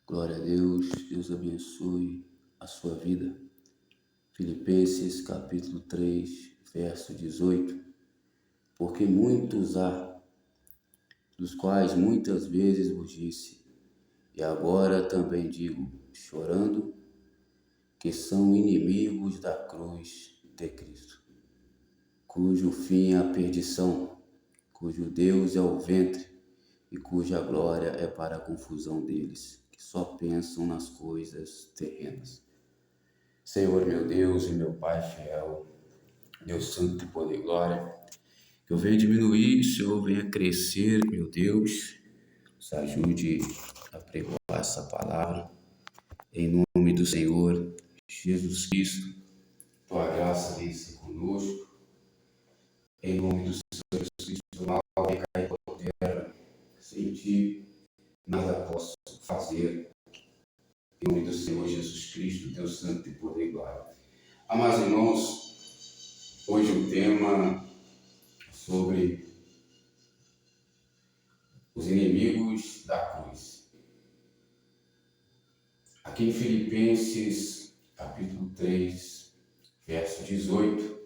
Glória a Deus, Deus abençoe a sua vida. Filipenses capítulo 3, verso 18. Porque muitos há, dos quais muitas vezes vos disse, e agora também digo, chorando, que são inimigos da cruz de Cristo, cujo fim é a perdição, cujo Deus é o ventre e cuja glória é para a confusão deles, que só pensam nas coisas terrenas. Senhor, meu Deus e meu Pai fiel, Deus santo de poder e glória, que eu venha diminuir, o Senhor venha crescer, meu Deus, nos ajude a pregoar essa palavra, em nome do Senhor Jesus Cristo, tua graça venha ser conosco, em nome do Senhor Jesus Cristo, mal venha cair por terra, sem ti nada posso fazer, em nome do Senhor Jesus Cristo, Deus santo de poder e glória. Amados irmãos, hoje o tema sobre os inimigos da cruz. Aqui em Filipenses, capítulo 3, verso 18,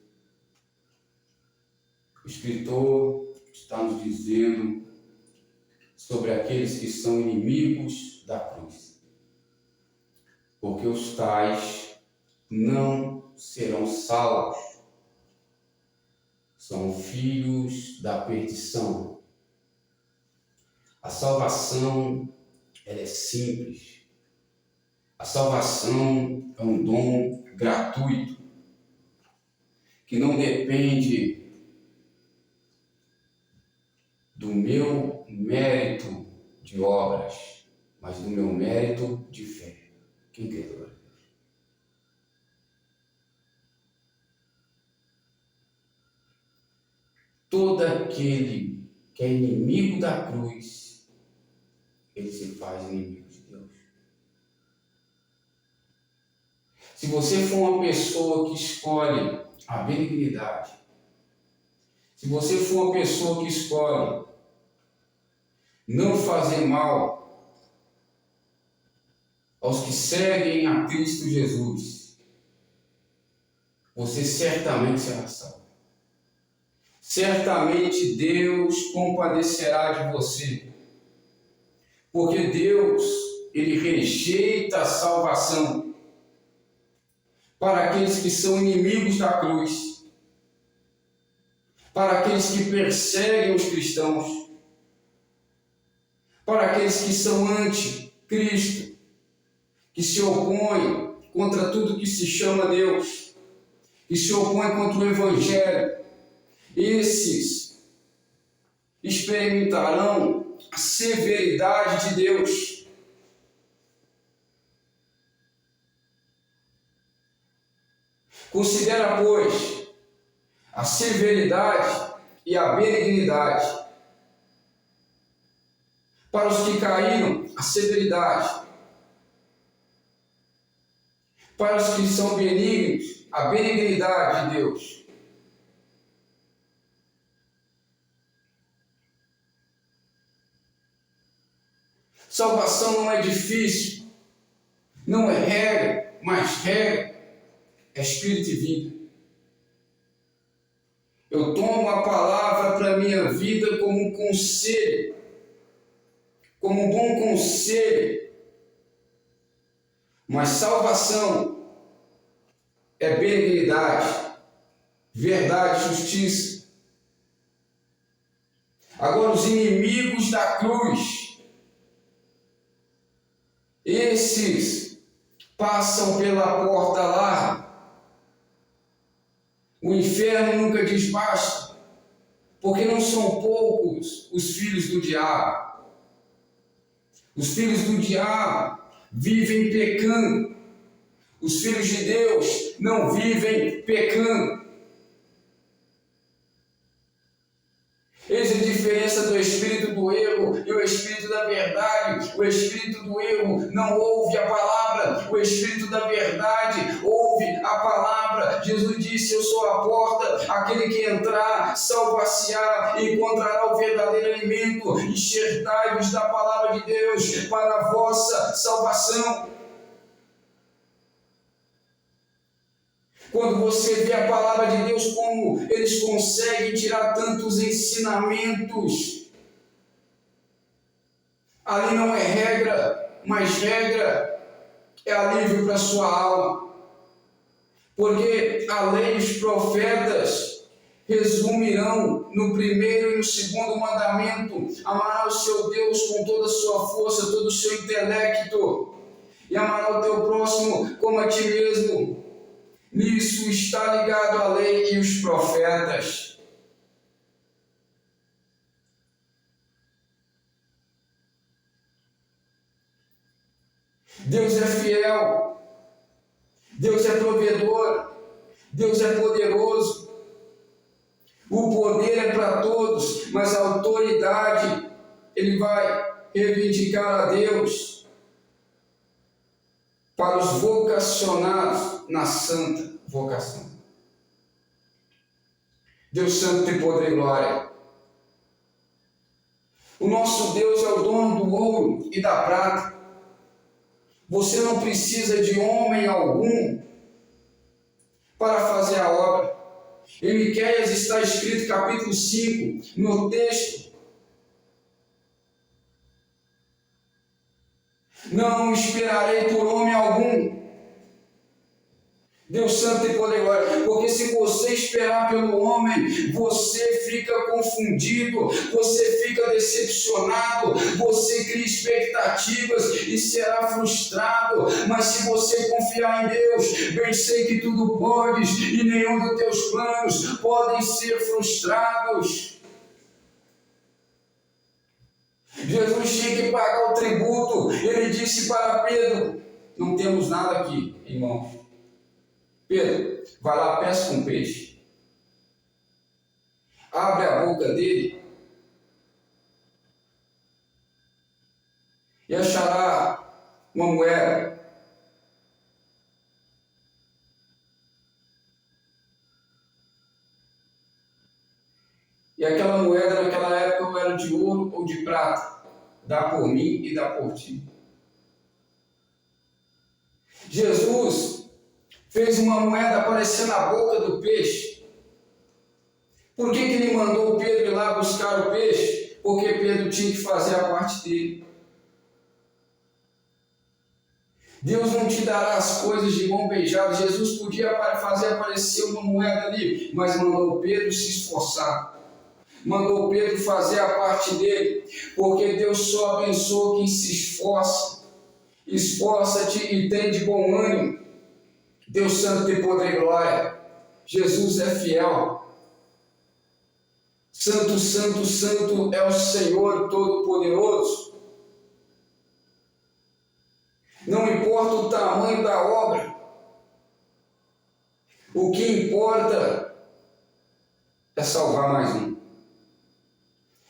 o escritor está nos dizendo sobre aqueles que são inimigos da cruz. Porque os tais não serão salvos, são filhos da perdição. A salvação, ela é simples. A salvação é um dom gratuito, que não depende do meu mérito de obras, mas do meu mérito de fé. Quem crê, glória a Deus? Todo aquele que é inimigo da cruz, ele se faz inimigo de Deus. Se você for uma pessoa que escolhe a benignidade, se você for uma pessoa que escolhe não fazer mal aos que seguem a Cristo Jesus, você certamente será salvo. Certamente Deus compadecerá de você, porque Deus, ele rejeita a salvação para aqueles que são inimigos da cruz, para aqueles que perseguem os cristãos, para aqueles que são anti-Cristo, que se opõem contra tudo que se chama Deus, que se opõem contra o Evangelho. Esses experimentarão a severidade de Deus. Considera, pois, a severidade e a benignidade. Para os que caíram, a severidade. Para os que são benignos, a benignidade de Deus. Salvação não é difícil, não é regra, mas regra é espírito e vida. Eu tomo a palavra para a minha vida como um conselho, como um bom conselho. Mas salvação é benignidade, verdade, justiça. Agora, os inimigos da cruz, esses passam pela porta larga. O inferno nunca diz basta, porque não são poucos os filhos do diabo. Os filhos do diabo vivem pecando. Os filhos de Deus não vivem pecando. Eis a diferença do espírito do erro e o espírito da verdade. O espírito do erro não ouve a palavra, o espírito da verdade ouve ouve a palavra. Jesus disse: eu sou a porta, aquele que entrar salvar-se-á e encontrará o verdadeiro alimento. Enxertai-vos da palavra de Deus para a vossa salvação. Quando você vê a palavra de Deus, como eles conseguem tirar tantos ensinamentos, ali não é regra, mas regra é alívio para a sua alma. Porque a lei e os profetas resumirão no primeiro e no segundo mandamento: amará o seu Deus com toda a sua força, todo o seu intelecto, e amará o teu próximo como a ti mesmo. Nisso está ligado a lei e os profetas. Deus é fiel, Deus é provedor, Deus é poderoso. O poder é para todos, mas a autoridade Ele vai reivindicar a Deus para os vocacionados na santa vocação. Deus santo tem poder e glória. O nosso Deus é o dono do ouro e da prata. Você não precisa de homem algum para fazer a obra. Em Miqueias está escrito, capítulo 5, no texto: não esperarei por homem algum. Deus santo e poder, porque se você esperar pelo homem, você fica confundido, você fica decepcionado, você cria expectativas e será frustrado. Mas se você confiar em Deus, bem sei que tudo podes e nenhum dos teus planos podem ser frustrados. Jesus tinha que pagar o tributo. Ele disse para Pedro: não temos nada aqui, irmão. Pedro, vai lá, pesca um peixe. Abre a boca dele e achará uma moeda. E aquela moeda naquela época era de ouro ou de prata. Dá por mim e dá por ti. Jesus fez uma moeda aparecer na boca do peixe. Por que ele mandou Pedro ir lá buscar o peixe? Porque Pedro tinha que fazer a parte dele. Deus não te dará as coisas de mão beijada. Jesus podia fazer aparecer uma moeda ali, mas mandou Pedro se esforçar. Mandou Pedro fazer a parte dele, porque Deus só abençoa quem se esforça. Esforça-te e tem de bom ânimo. Deus santo tem poder e glória. Jesus é fiel. Santo, santo, santo é o Senhor Todo-Poderoso. Não importa o tamanho da obra, o que importa é salvar mais um.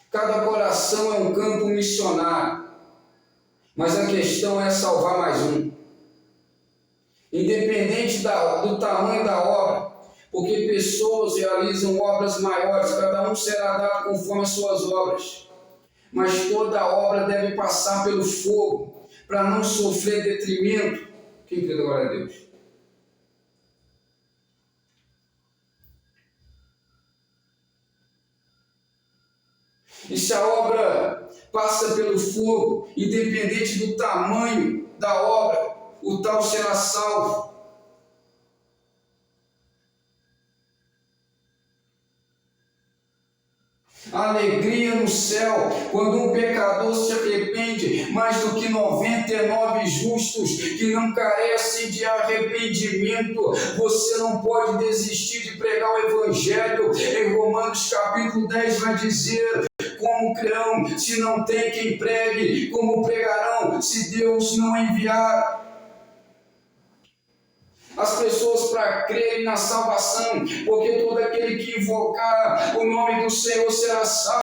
Cada coração é um campo missionário, mas a questão é salvar mais um. Independente do tamanho da obra, porque pessoas realizam obras maiores, cada um será dado conforme as suas obras, mas toda obra deve passar pelo fogo, para não sofrer detrimento. Quem crê da glória a Deus? E se a obra passa pelo fogo, independente do tamanho da obra, o tal será salvo. Alegria no céu quando um pecador se arrepende, mais do que 99 justos que não carecem de arrependimento. Você não pode desistir de pregar o Evangelho. Em Romanos capítulo 10 vai dizer: como crerão se não tem quem pregue? Como pregarão se Deus não enviar? As pessoas para crerem na salvação, porque todo aquele que invocar o nome do Senhor será salvo.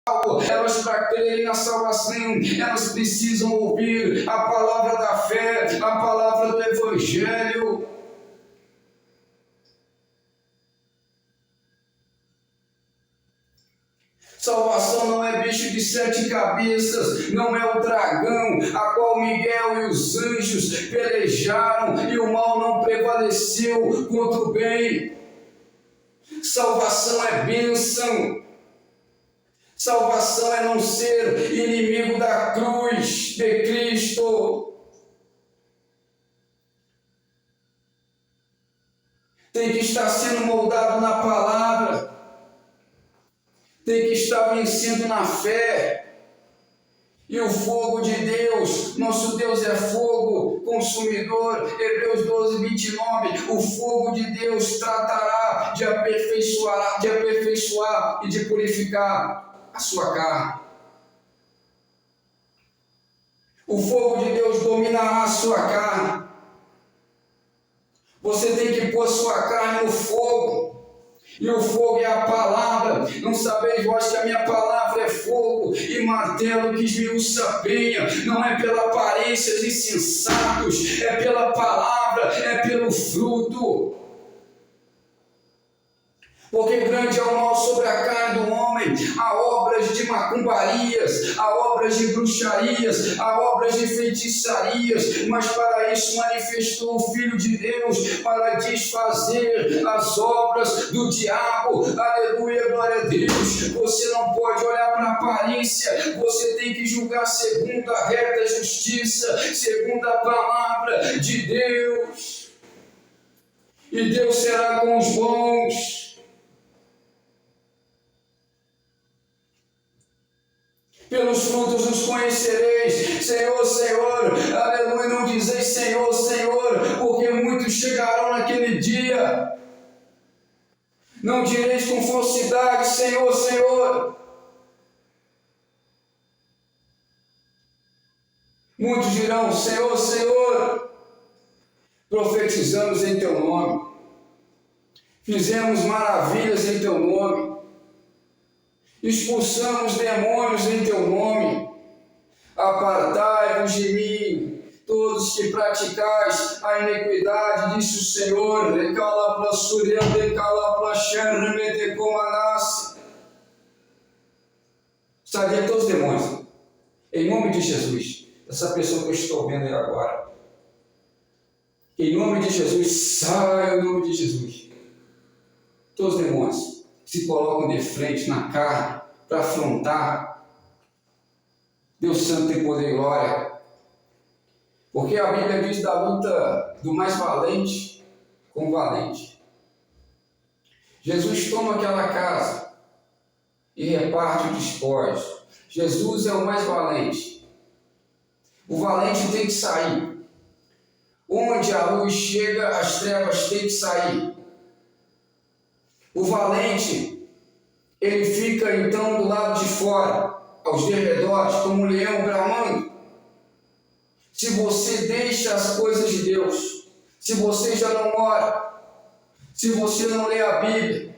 Elas para crerem na salvação, elas precisam ouvir a palavra da fé, a palavra do Evangelho. Salvação não é bicho de 7 cabeças, não é o dragão, a qual Miguel e os anjos pelejaram e o mal não prevaleceu contra o bem. Salvação é bênção. Salvação é não ser inimigo da cruz de Cristo. Tem que estar sendo moldado na palavra. Tem que estar vencendo na fé. E o fogo de Deus, nosso Deus é fogo consumidor, Hebreus 12, 29, o fogo de Deus tratará de aperfeiçoar e de purificar a sua carne. O fogo de Deus dominará a sua carne. Você tem que pôr sua carne no fogo. E o fogo é a palavra. Não sabeis vós que a minha palavra é fogo e martelo que esmiuça a penha. Não é pela aparência de insensatos, é pela palavra, é pelo fruto. Porque grande é o mal sobre a carne do homem, há obras de macumbarias, há obras de bruxarias, há obras de feitiçarias, mas para isso manifestou o Filho de Deus, para desfazer as obras do diabo. Aleluia, glória a Deus. Você não pode olhar para a aparência, você tem que julgar segundo a reta justiça, segundo a palavra de Deus. E Deus será com os bons. Pelos frutos os conhecereis, Senhor, Senhor, aleluia, não dizeis Senhor, Senhor, porque muitos chegarão naquele dia. Não direis com falsidade, Senhor, Senhor. Muitos dirão, Senhor, Senhor, profetizamos em teu nome, fizemos maravilhas em teu nome, expulsamos demônios em teu nome. Apartai-vos de mim, todos que praticais a iniquidade, disse o Senhor. Saia todos os demônios, em nome de Jesus. Essa pessoa que eu estou vendo aí agora, em nome de Jesus, saia em nome de Jesus. Todos os demônios se colocam de frente na carne para afrontar Deus Santo tem poder e glória. Porque a Bíblia diz da luta do mais valente com o valente. Jesus toma aquela casa e reparte os despojos. Jesus é o mais valente. O valente tem que sair. Onde a luz chega, as trevas têm que sair. O valente, ele fica então do lado de fora, aos derredores, como um leão bramando. Se você deixa as coisas de Deus, se você já não ora, se você não lê a Bíblia,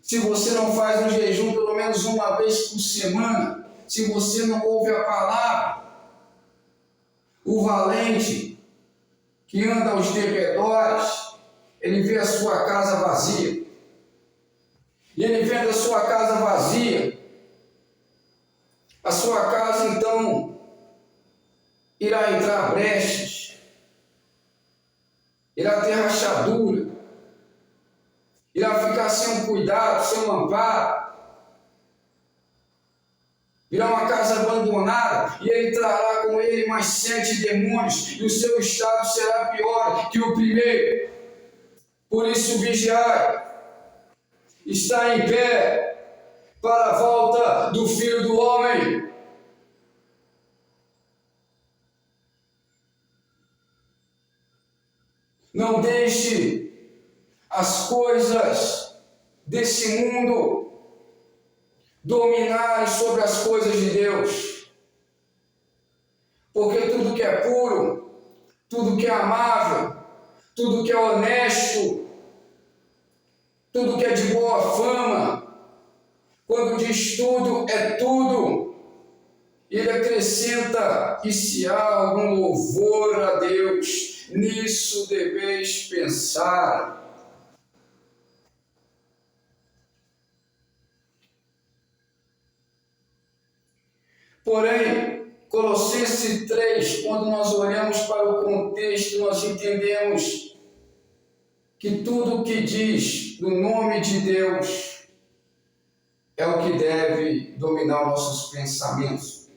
se você não faz um jejum pelo menos uma vez por semana, se você não ouve a palavra, o valente que anda aos derredores, ele vê a sua casa vazia. E ele vendo a sua casa vazia, a sua casa então irá entrar brechas, irá ter rachadura, irá ficar sem um cuidado, sem um amparo, virá uma casa abandonada e ele trará com ele mais 7 demônios e o seu estado será pior que o primeiro. Por isso vigiai, está em pé para a volta do Filho do Homem. Não deixe as coisas desse mundo dominarem sobre as coisas de Deus. Porque tudo que é puro, tudo que é amável, tudo que é honesto, tudo que é de boa fama, quando diz tudo, é tudo. Ele acrescenta, e se há algum louvor a Deus, nisso deveis pensar. Porém, Colossenses 3, quando nós olhamos para o contexto, nós entendemos que tudo o que diz no nome de Deus é o que deve dominar os nossos pensamentos.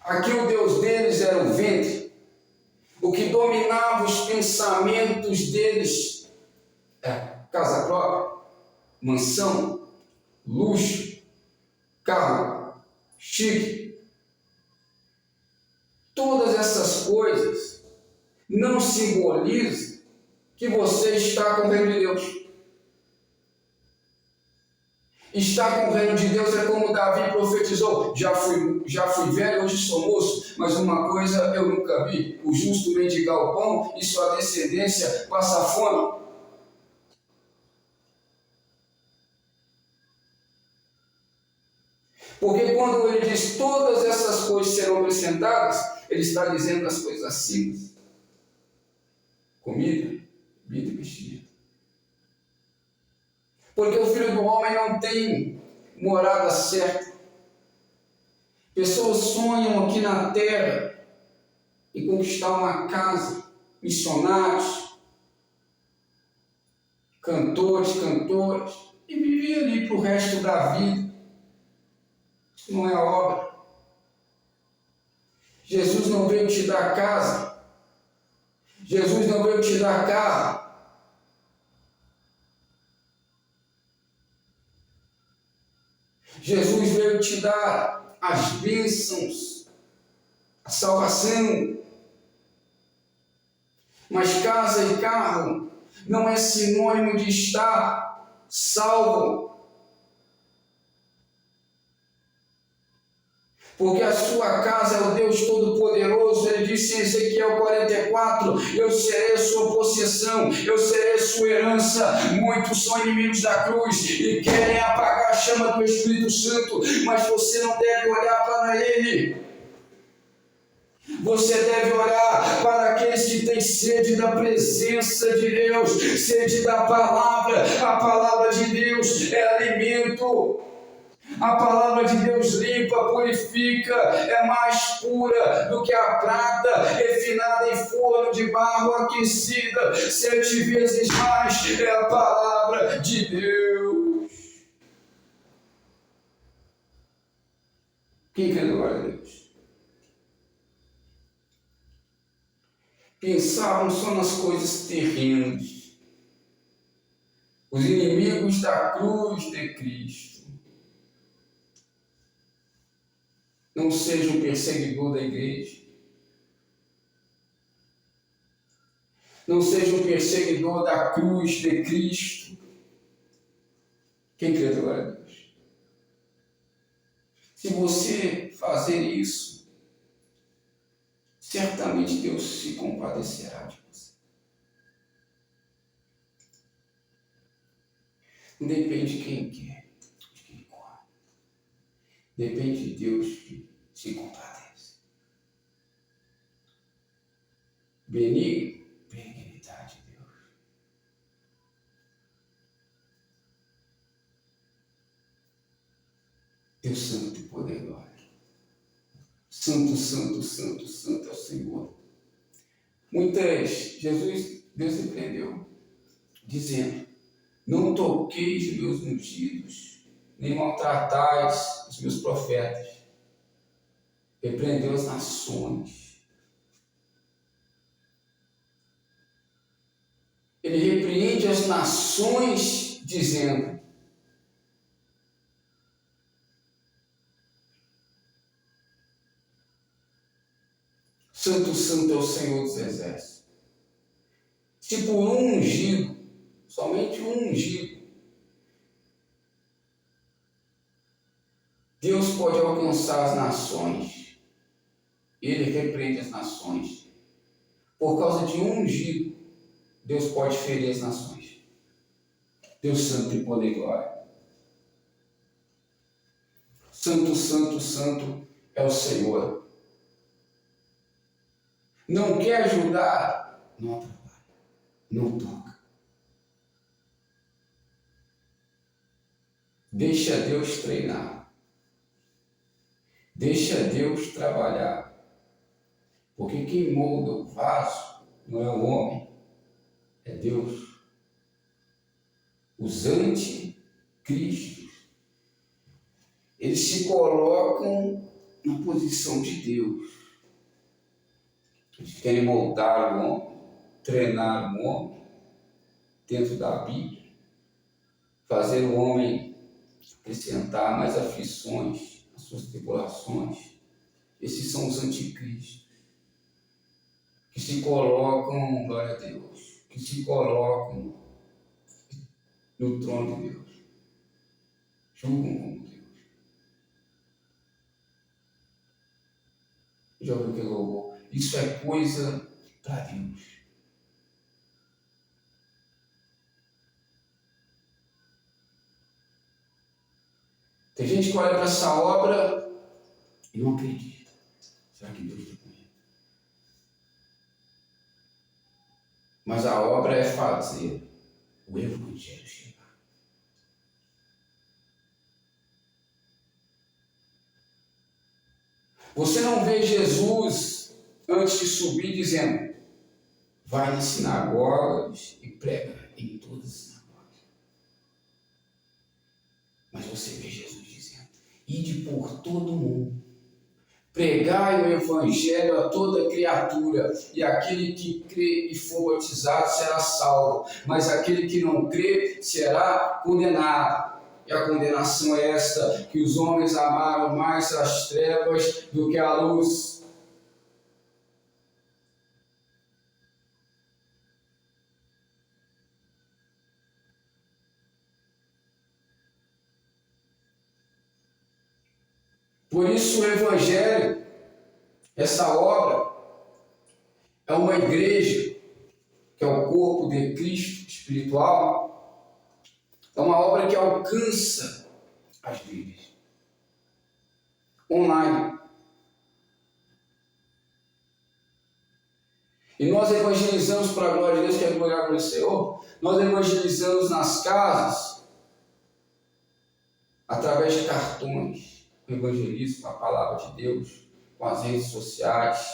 Aqui o Deus deles era o ventre. O que dominava os pensamentos deles é casa própria, mansão, luxo, carro, chique. Todas essas coisas não simbolizam que você está com o reino de Deus. Estar com o reino de Deus é como Davi profetizou: já fui velho, hoje sou moço, mas uma coisa eu nunca vi: o justo mendigar o pão e sua descendência passar fome. Porque quando ele diz todas essas coisas serão acrescentadas, ele está dizendo as coisas simples: comida, bebida e vestimenta. Porque o Filho do Homem não tem morada certa. Pessoas sonham aqui na terra em conquistar uma casa, missionários, cantores, cantoras, e viver ali para o resto da vida. Isso não é obra. Jesus não veio te dar casa. Jesus não veio te dar carro. Jesus veio te dar as bênçãos, a salvação. Mas casa e carro não é sinônimo de estar salvo. Porque a sua casa é o Deus Todo-Poderoso. Ele disse em Ezequiel 44, eu serei a sua possessão, eu serei a sua herança. Muitos são inimigos da cruz e querem apagar a chama do Espírito Santo, mas você não deve olhar para ele. Você deve olhar para aqueles que têm sede da presença de Deus, sede da palavra. A palavra de Deus é alimento. A palavra de Deus limpa, purifica, é mais pura do que a prata, refinada em forno de barro, aquecida 7 vezes mais. É a palavra de Deus. Quem quer glória a Deus? Pensavam só nas coisas terrenas. Os inimigos da cruz de Cristo. Não seja um perseguidor da igreja. Não seja um perseguidor da cruz de Cristo. Quem crê agora a Deus? Se você fazer isso, certamente Deus se compadecerá de você. Não depende de quem quer, de quem corre. Depende de Deus que se compadece. Benigno, benignidade de Deus. Deus santo e poder e glória. Santo, santo, santo, santo é o Senhor. Deus repreendeu, dizendo: não toqueis meus ungidos, nem maltratais os meus profetas. Repreendeu as nações. Ele repreende as nações, dizendo: santo, santo é o Senhor dos Exércitos. Se por um ungido, somente um ungido, Deus pode alcançar as nações, ele repreende as nações. Por causa de um ungido, Deus pode ferir as nações. Deus santo e poder e glória. Santo, santo, santo é o Senhor. Não quer ajudar? Não atrapalha. Não toca. Deixa Deus treinar. Deixa Deus trabalhar. Porque quem molda o vaso não é o homem, é Deus. Os anticristos, eles se colocam na posição de Deus. Eles querem moldar o homem, treinar o homem dentro da Bíblia, fazer o homem acrescentar mais aflições às suas tribulações. Esses são os anticristos, que se colocam, glória a Deus, que se colocam no trono de Deus, julgam como Deus. Já ouviu que louvor? Isso é coisa para Deus. Tem gente que olha para essa obra e não acredita. Será que Deus está com ele? Mas a obra é fazer o Evangelho chegar. Você não vê Jesus antes de subir dizendo: vai nas sinagogas e prega em todas as sinagogas. Mas você vê Jesus dizendo: ide por todo o mundo, pregai o Evangelho a toda criatura, e aquele que crê e for batizado será salvo, mas aquele que não crê será condenado. E a condenação é esta, que os homens amaram mais as trevas do que a luz. Por isso o Evangelho, essa obra, é uma igreja, que é o corpo de Cristo espiritual, é uma obra que alcança as vidas. Online. E nós evangelizamos para a glória de Deus, que é glória do Senhor, nós evangelizamos nas casas, através de cartões, evangelismo com a palavra de Deus, com as redes sociais,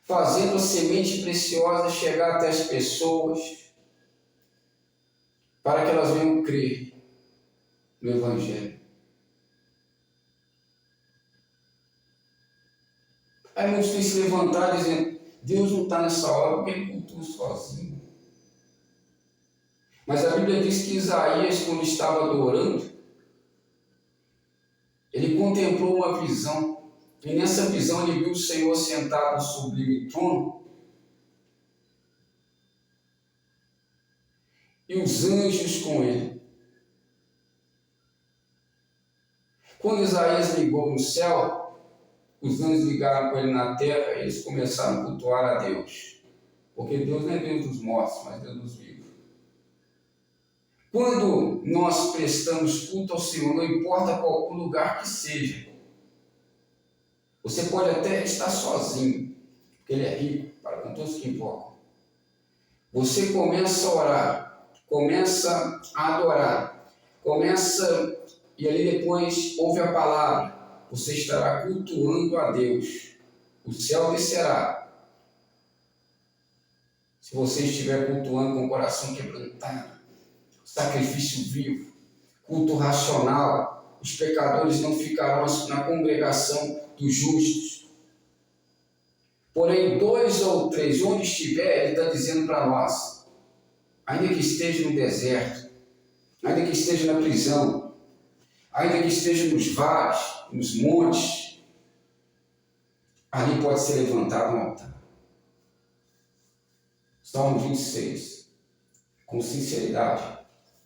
fazendo a semente preciosa chegar até as pessoas, para que elas venham crer no Evangelho. Aí muitos têm se levantar dizendo: Deus não está nessa obra porque ele cultua sozinho. Mas a Bíblia diz que Isaías, quando estava adorando, ele contemplou uma visão. E nessa visão ele viu o Senhor sentado no sublime trono. E os anjos com ele. Quando Isaías ligou no céu, os anjos ligaram com ele na terra e eles começaram a cultuar a Deus. Porque Deus não é Deus dos mortos, mas Deus dos vivos. Quando nós prestamos culto ao Senhor, não importa qual lugar que seja, você pode até estar sozinho, porque Ele é rico para com todos que invocam. Você começa a orar, começa a adorar, e ali depois ouve a palavra. Você estará cultuando a Deus. O céu descerá. Se você estiver cultuando com o coração quebrantado, sacrifício vivo, culto racional, os pecadores não ficarão na congregação dos justos. Porém, 2 ou 3, onde estiver, ele está dizendo para nós, ainda que esteja no deserto, ainda que esteja na prisão, ainda que esteja nos vales, nos montes, ali pode ser levantado um altar. Salmo 26, com sinceridade,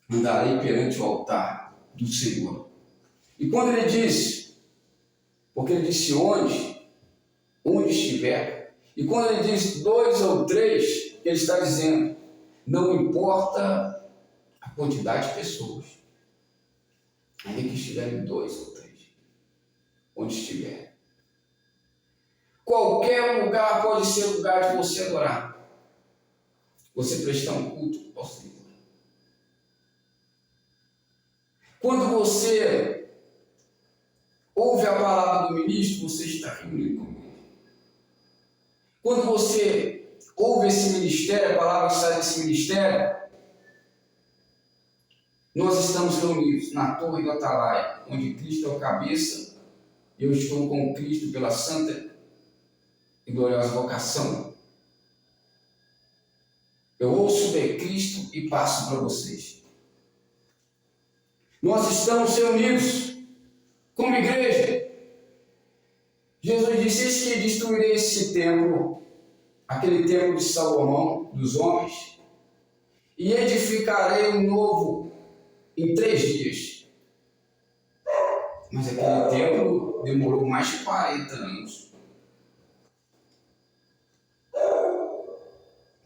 andarei perante o altar do Senhor. E quando ele diz, porque ele disse onde estiver, e quando ele diz 2 ou 3, ele está dizendo, não importa a quantidade de pessoas, ainda que estiverem 2 ou 3, onde estiver. Qualquer lugar pode ser lugar de você adorar, você prestar um culto ao Senhor. Quando você ouve a palavra do ministro, você está reunido com ele. Quando você ouve esse ministério, a palavra que sai desse ministério, nós estamos reunidos na Torre do Atalaia, onde Cristo é o cabeça, eu estou com Cristo pela santa e gloriosa vocação. Eu ouço de Cristo e passo para vocês. Nós estamos reunidos como igreja. Jesus disse: eis que destruirei esse templo, aquele templo de Salomão, dos homens, e edificarei um novo em 3 dias. Mas aquele templo demorou mais de 40 anos.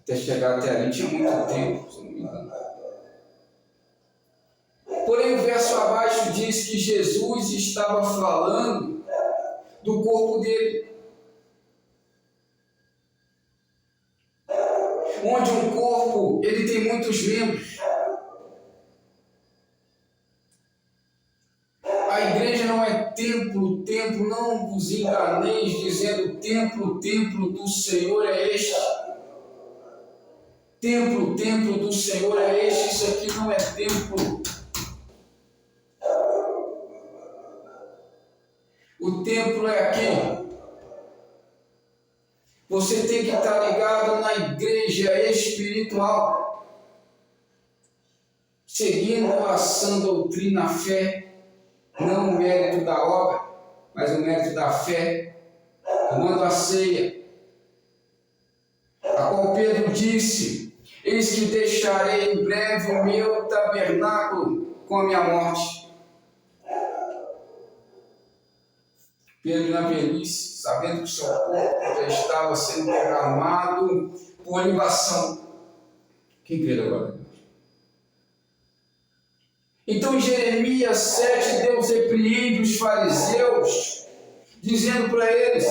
Até chegar até ali tinha muito tempo, se não me engano. Porém, o verso abaixo diz que Jesus estava falando do corpo dele. Onde um corpo, ele tem muitos membros. A igreja não é templo, templo, não vos enganeis dizendo templo, templo do Senhor é este. Templo, templo do Senhor é este. Isso aqui não é templo. O templo é aqui. Você tem que estar ligado na igreja espiritual, seguindo a sã doutrina, a fé, não o mérito da obra, mas o mérito da fé, tomando a ceia, a qual Pedro disse: eis que deixarei em breve o meu tabernáculo com a minha morte. Pedro, na velhice, sabendo que seu corpo já estava sendo derramado por libação. Quem crê agora? Então, em Jeremias 7, Deus repreende os fariseus, dizendo para eles: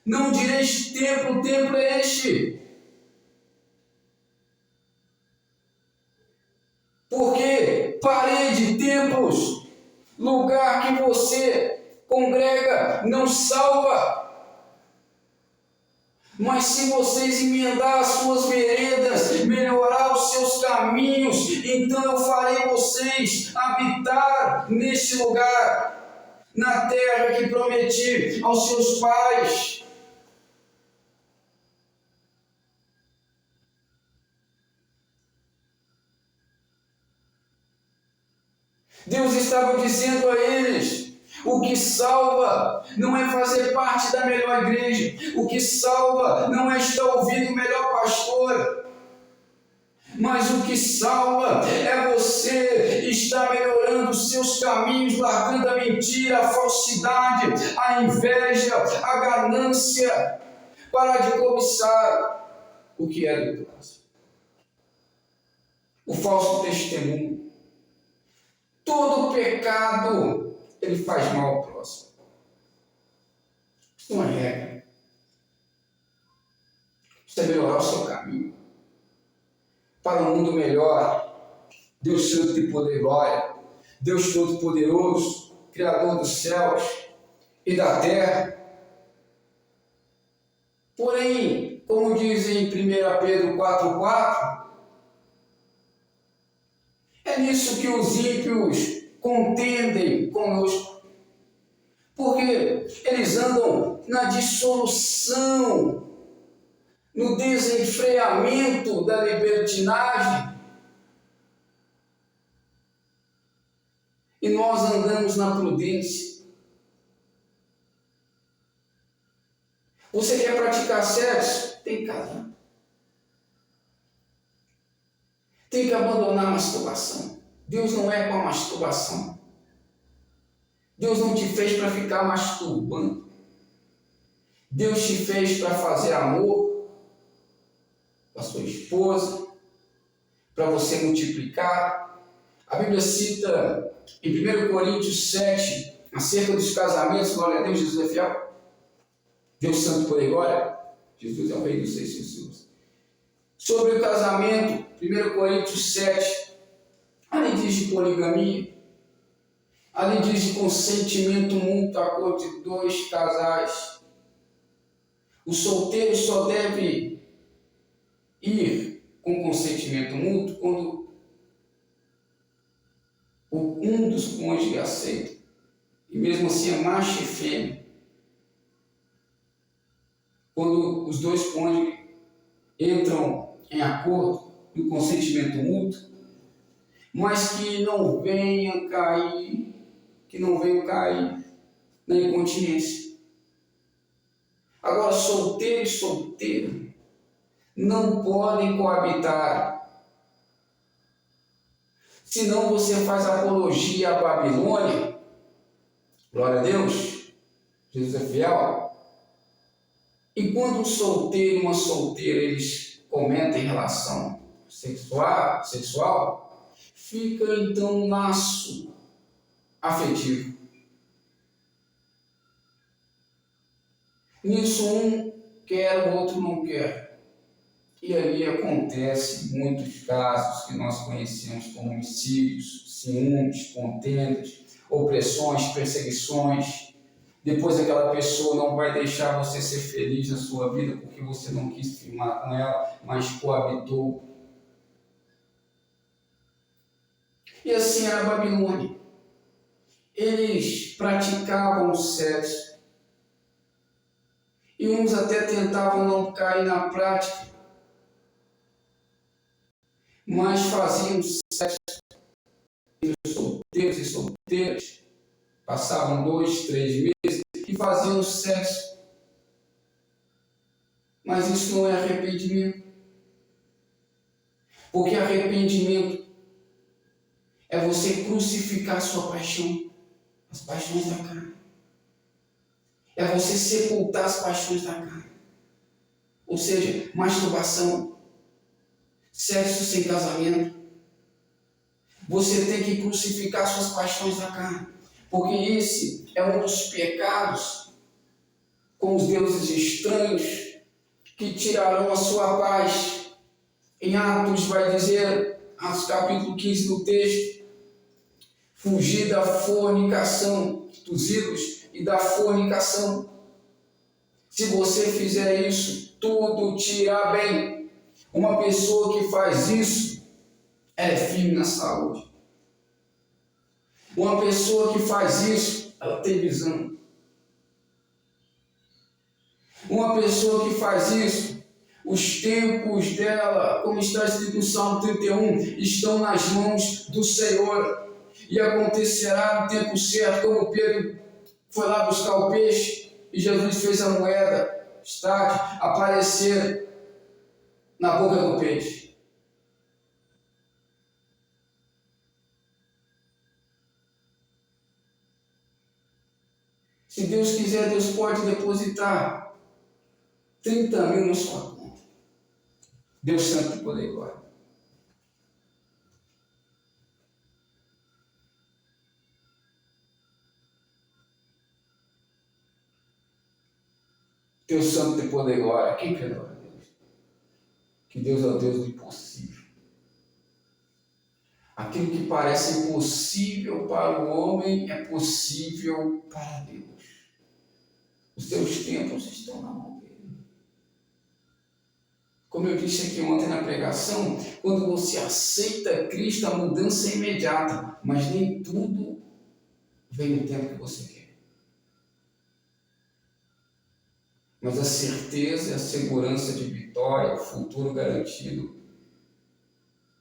não direis templo, templo é este. Porque parede, templos, lugar que você congrega, não salva. Mas se vocês emendar as suas veredas, melhorar os seus caminhos, então eu farei vocês habitar neste lugar, na terra que prometi aos seus pais. Deus estava dizendo a eles: o que salva não é fazer parte da melhor igreja. O que salva não é estar ouvindo o melhor pastor. Mas o que salva é você estar melhorando os seus caminhos, largando a mentira, a falsidade, a inveja, a ganância. Parar de cobiçar o que é do próximo. O falso testemunho. Todo pecado, ele faz mal ao próximo. Isso não é regra. Isso é melhorar o seu caminho para um mundo melhor. Deus Santo e Poder e Glória, Deus Todo-Poderoso, Criador dos céus e da terra. Porém, como diz em 1 Pedro 4,4, é nisso que os ímpios contendem conosco, porque eles andam na dissolução, no desenfreamento da libertinagem, e nós andamos na prudência. Você quer praticar sexo? Tem que casar. Tem que abandonar a masturbação. Deus não é com a masturbação. Deus não te fez para ficar masturbando. Deus te fez para fazer amor com a sua esposa, para você multiplicar. A Bíblia cita em 1 Coríntios 7, acerca dos casamentos, glória a Deus, Jesus é fiel. Deus Santo por glória. Jesus é o Rei dos Seis Jesus. Sobre o casamento, 1 Coríntios 7, ali diz de poligamia. Ali diz de consentimento mútuo, acordo de 2 casais. O solteiro só deve ir com consentimento mútuo quando um dos cônjuges aceita. E mesmo assim é macho e fêmea. Quando os 2 cônjuges entram em acordo no consentimento mútuo, mas que não venham cair na incontinência. Agora, solteiro e solteira não podem coabitar. Senão você faz apologia à Babilônia. Glória a Deus. Jesus é fiel. E quando um solteiro e uma solteira eles cometem relação sexual, fica então um laço afetivo. Nisso um quer, o outro não quer. E ali acontece muitos casos que nós conhecemos como homicídios, ciúmes, contendas, opressões, perseguições. Depois aquela pessoa não vai deixar você ser feliz na sua vida porque você não quis firmar com ela, mas coabitou. E assim era a Babilônia. Eles praticavam o sexo. E uns até tentavam não cair na prática, mas faziam sexo entre solteiros e solteiras. Passavam 2, 3 meses e faziam sexo. Mas isso não é arrependimento. Porque arrependimento é você crucificar a sua paixão, as paixões da carne. É você sepultar as paixões da carne. Ou seja, masturbação, sexo sem casamento. Você tem que crucificar suas paixões da carne. Porque esse é um dos pecados com os deuses estranhos que tirarão a sua paz. Em Atos vai dizer, Atos capítulo 15 do texto, fugir da fornicação, dos ídolos e da fornicação. Se você fizer isso, tudo te irá bem. Uma pessoa que faz isso é firme na saúde. Uma pessoa que faz isso, ela tem visão. Uma pessoa que faz isso, os tempos dela, como está escrito no Salmo 31, estão nas mãos do Senhor. E acontecerá no tempo certo, como Pedro foi lá buscar o peixe e Jesus fez a moeda aparecer na boca do peixe. Se Deus quiser, Deus pode depositar 30 mil na sua conta. Deus santo de poder e glória. Deus santo de poder e glória. Quem quer glória a Deus? Que Deus é o Deus do impossível. Aquilo que parece impossível para o homem é possível para Deus. Os seus tempos estão na mão dele. Como eu disse aqui ontem na pregação, quando você aceita Cristo, a mudança é imediata, mas nem tudo vem no tempo que você quer. Mas a certeza e a segurança de vitória, o futuro garantido,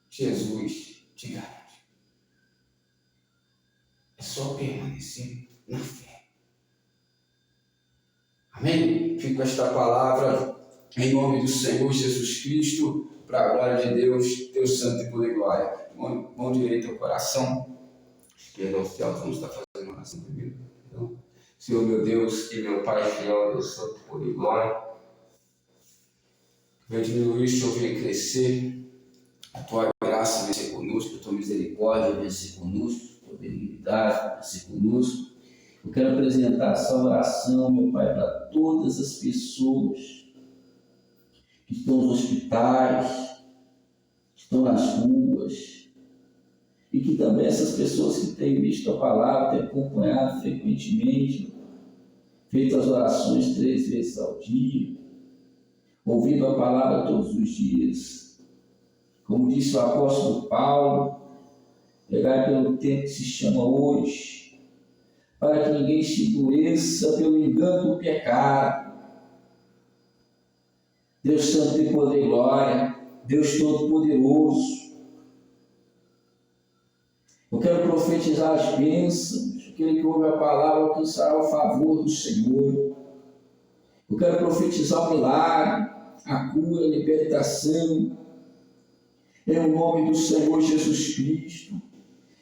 Jesus te garante. É só permanecer na fé. Amém? Fico com esta palavra em nome do Senhor Jesus Cristo, para a glória de Deus, Deus santo e poder e glória. Mão direita ao coração, esquerda ao céu. Vamos estar fazendo uma oração primeiro. Então, Senhor meu Deus e meu Pai fiel, Deus santo e poder e glória, venha diminuir, Senhor, venha crescer. A tua graça venha ser conosco, a tua misericórdia venha ser conosco, a tua benignidade venha ser conosco. Eu quero apresentar essa oração, meu Pai, para todas as pessoas que estão nos hospitais, que estão nas ruas e que também essas pessoas que têm visto a palavra, têm acompanhado frequentemente, feito as orações 3 vezes ao dia, ouvido a palavra todos os dias. Como disse o apóstolo Paulo, pegai pelo tempo que se chama hoje, para que ninguém se endureça pelo engano do pecado. Deus Santo tem poder e glória, Deus Todo-Poderoso. Eu quero profetizar as bênçãos, aquele que ouve a palavra alcançará o favor do Senhor. Eu quero profetizar o milagre, a cura, a libertação, em o nome do Senhor Jesus Cristo.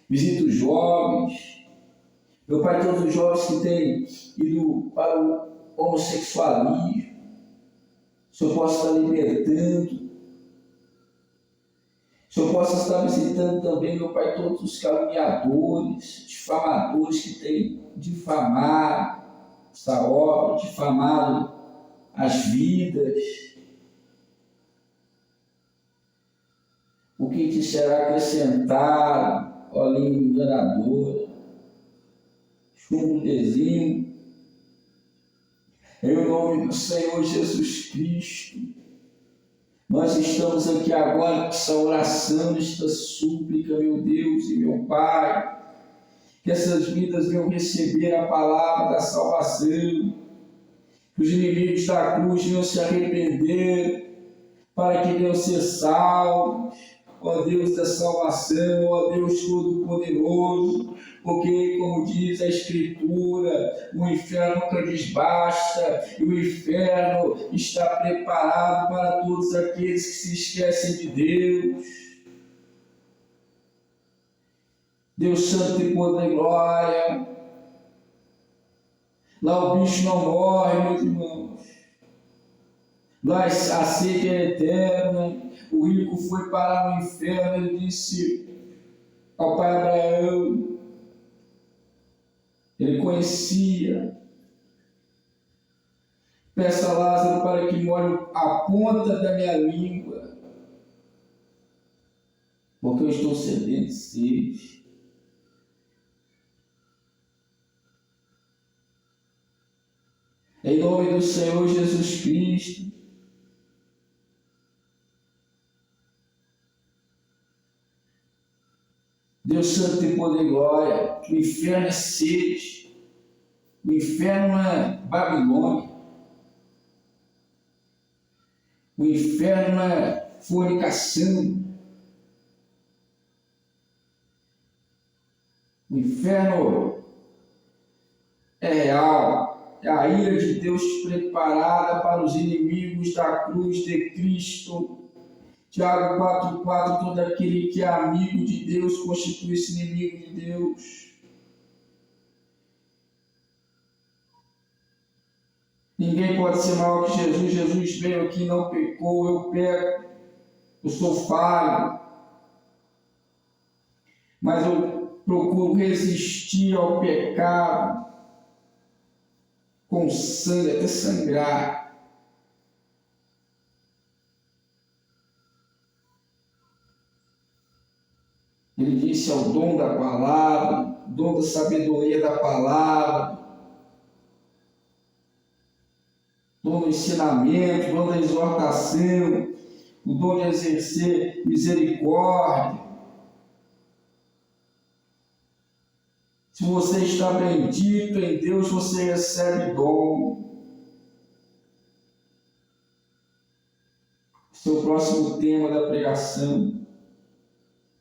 Visita os jovens, meu Pai, todos os jovens que têm ido para o homossexualismo, o Senhor possa estar libertando, o Senhor possa estar visitando também, meu Pai, todos os caluniadores, difamadores que têm difamado essa obra, difamado as vidas. O que te será acrescentado, ó língua enganadora, chumbo-dezinho, em nome do Senhor Jesus Cristo, nós estamos aqui agora com essa oração, esta súplica, meu Deus e meu Pai, que essas vidas venham receber a palavra da salvação, que os inimigos da cruz venham se arrepender, para que venham ser salvos, ó Deus da salvação, ó Deus Todo-Poderoso, porque, como diz a Escritura, o inferno nunca desbasta, e o inferno está preparado para todos aqueles que se esquecem de Deus. Deus Santo e poder e glória, lá o bicho não morre, meus irmãos, lá a sede é eterna. O rico foi parar no inferno, ele disse ao pai Abraão, ele conhecia, peça a Lázaro para que molhe a ponta da minha língua, porque eu estou sedento de sede. Em nome do Senhor Jesus Cristo, Deus Santo tem poder e glória, o inferno é sede, o inferno é Babilônia, o inferno é fornicação, o inferno é real, é a ira de Deus preparada para os inimigos da cruz de Cristo. Tiago 4,4, todo aquele que é amigo de Deus constitui-se inimigo de Deus. Ninguém pode ser maior que Jesus. Jesus veio aqui, não pecou, eu peco, eu sou falho. Mas eu procuro resistir ao pecado com sangue até sangrar. Ele disse ao dom da palavra, dom da sabedoria da palavra, dom do ensinamento, dom da exortação, o dom de exercer misericórdia. Se você está bendito em Deus, você recebe dom. Esse é o próximo tema da pregação.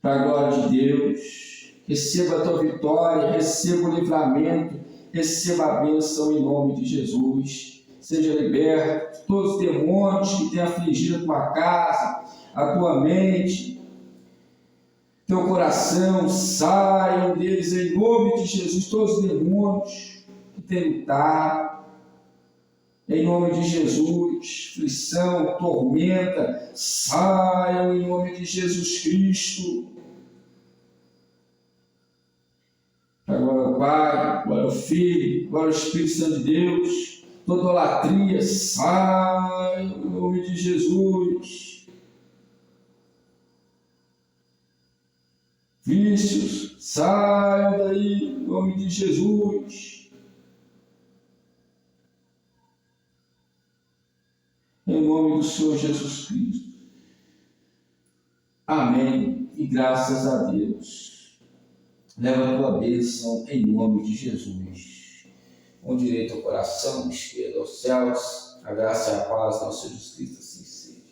Para a glória de Deus, receba a tua vitória, receba o livramento, receba a bênção em nome de Jesus. Seja liberto de todos os demônios que têm afligido a tua casa, a tua mente, teu coração, saiam deles em nome de Jesus. Todos os demônios que têm lutado, em nome de Jesus, aflição, tormenta, saiam em nome de Jesus Cristo. Agora o Pai, agora o Filho, agora o Espírito Santo de Deus, toda idolatria, sai em nome de Jesus. vícios, saiam daí, em nome de Jesus. Em nome do Senhor Jesus Cristo. Amém. E graças a Deus. Leva a tua bênção em nome de Jesus. Com direito ao coração, esquerdo aos céus, a graça e a paz do nosso Jesus Cristo assim seja.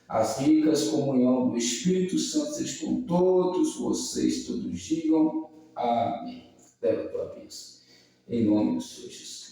As ricas comunhão do Espírito Santo seja com todos vocês, todos digam amém. Leva a tua bênção em nome do Senhor Jesus Cristo.